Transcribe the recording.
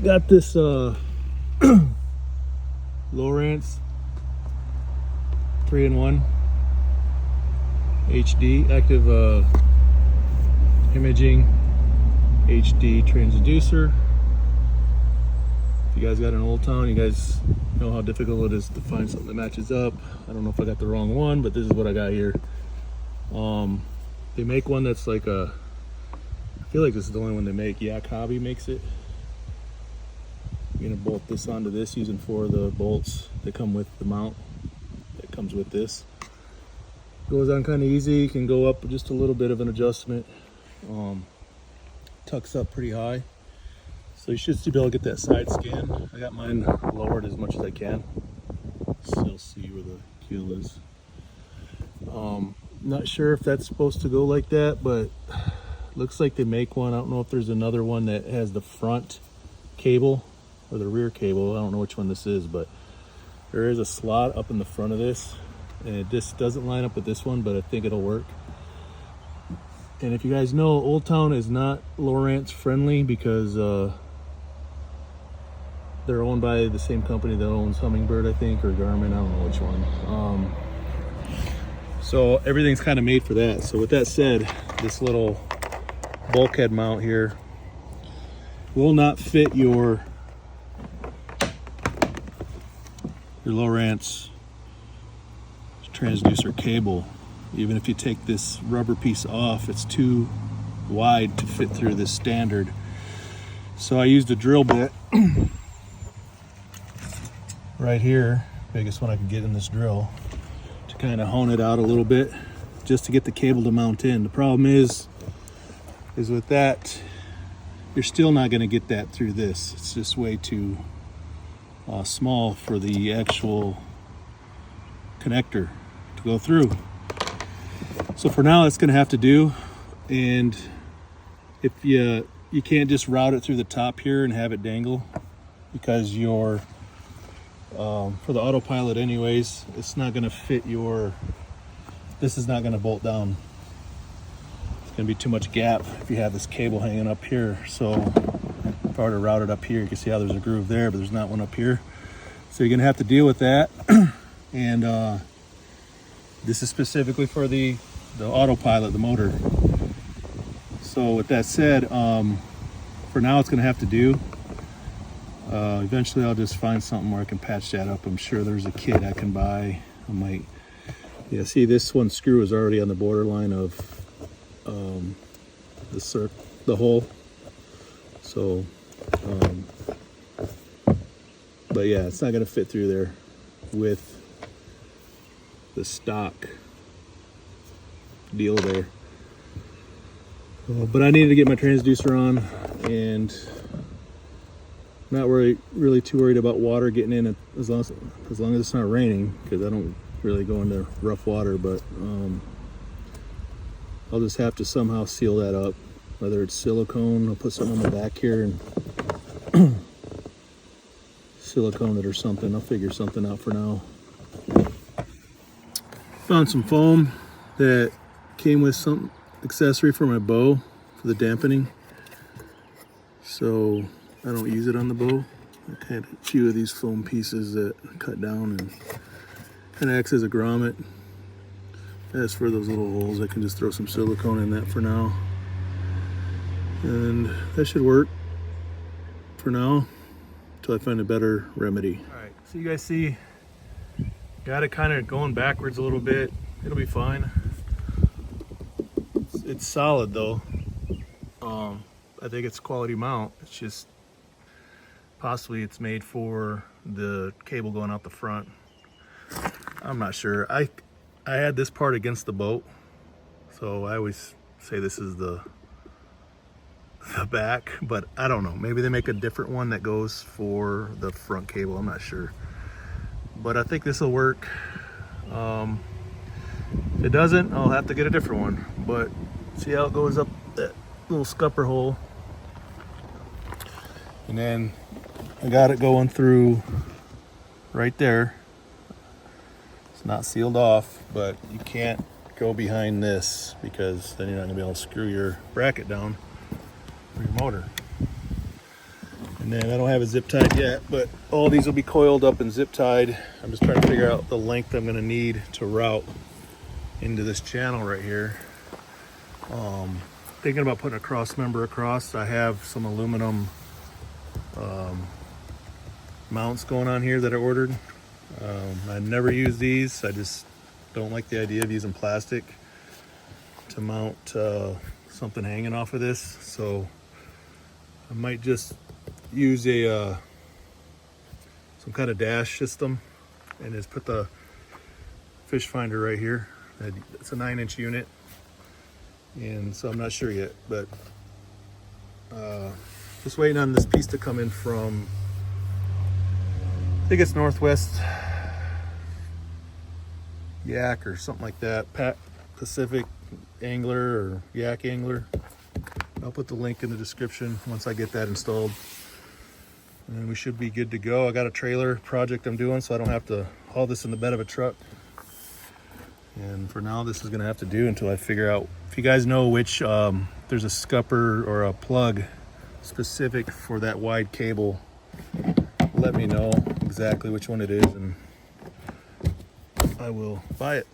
got this Lowrance 3-in-1 HD active imaging HD transducer. If you guys got an Old Town, you guys know how difficult it is to find something that matches up. I don't know if I got the wrong one, but this is what I got here. They make one that's like a, I feel like this is the only one they make. YakHobby makes it. I'm gonna bolt this onto this using 4 of the bolts that come with the mount that comes with this. Goes on kind of easy. You can go up just a little bit of an adjustment. Tucks up pretty high, so you should still be able to get that side scan. I got mine lowered as much as I can. Still see where the keel is. Not sure if that's supposed to go like that, but looks like they make one. I don't know if there's another one that has the front cable or the rear cable. I don't know which one this is, but there is a slot up in the front of this, and this doesn't line up with this one, but I think it'll work. And if you guys know, Old Town is not Lowrance friendly because they're owned by the same company that owns Hummingbird, I think, or Garmin, I don't know which one. So everything's kind of made for that. So with that said, this little bulkhead mount here will not fit your Lowrance transducer cable. Even if you take this rubber piece off, it's too wide to fit through this standard. So I used a drill bit right here, biggest one I could get in this drill, to kind of hone it out a little bit, just to get the cable to mount in. The problem is with that, you're still not going to get that through this. It's just way too small for the actual connector to go through. So for now, it's going to have to do. And if you can't just route it through the top here and have it dangle, because your for the autopilot anyways, it's not going to fit your, this is not going to bolt down. It's going to be too much gap if you have this cable hanging up here. So if I were to route it up here, you can see how there's a groove there, but there's not one up here. So you're going to have to deal with that. And this is specifically for the autopilot, the motor. So with that said, for now it's going to have to do. Eventually I'll just find something where I can patch that up. I'm sure there's a kit I can buy. I might, yeah, see this one screw is already on the borderline of the hole. So, but yeah, it's not going to fit through there with the stock deal there. But I needed to get my transducer on, and not really too worried about water getting in as long as it's not raining, because I don't really go into rough water. But I'll just have to somehow seal that up, whether it's silicone. I'll put something on the back here and silicone it or something. I'll figure something out for now. Found some foam that came with some accessory for my bow for the dampening, so I don't use it on the bow. I had a few of these foam pieces that I cut down and kind of acts as a grommet. As for those little holes, I can just throw some silicone in that for now, and that should work for now until I find a better remedy. All right, so you guys see, got it kind of going backwards a little bit. It'll be fine. It's solid though. I think it's quality mount. It's just possibly it's made for the cable going out the front. I'm not sure. I had this part against the boat, so I always say this is the back, but I don't know. Maybe they make a different one that goes for the front cable. I'm not sure, but I think this will work. If it doesn't, I'll have to get a different one. But see how it goes up that little scupper hole, and then I got it going through right there. It's not sealed off, but you can't go behind this because then you're not gonna be able to screw your bracket down for your motor. And then I don't have it zip tied yet, but all these will be coiled up and zip tied. I'm just trying to figure out the length I'm gonna need to route into this channel right here. Thinking about putting a cross member across. I have some aluminum mounts going on here that I ordered. I never use these. I just don't like the idea of using plastic to mount something hanging off of this. So I might just use a some kind of dash system and just put the fish finder right here. It's a 9-inch unit, and so I'm not sure yet, but just waiting on this piece to come in from, I think it's Northwest Yak or something like that, Pacific Angler or Yak Angler. I'll put the link in the description once I get that installed, and we should be good to go. I got a trailer project I'm doing, so I don't have to haul this in the bed of a truck. And for now, this is gonna have to do until I figure out. If you guys know which, there's a scupper or a plug specific for that wide cable, let me know exactly which one it is, and I will buy it.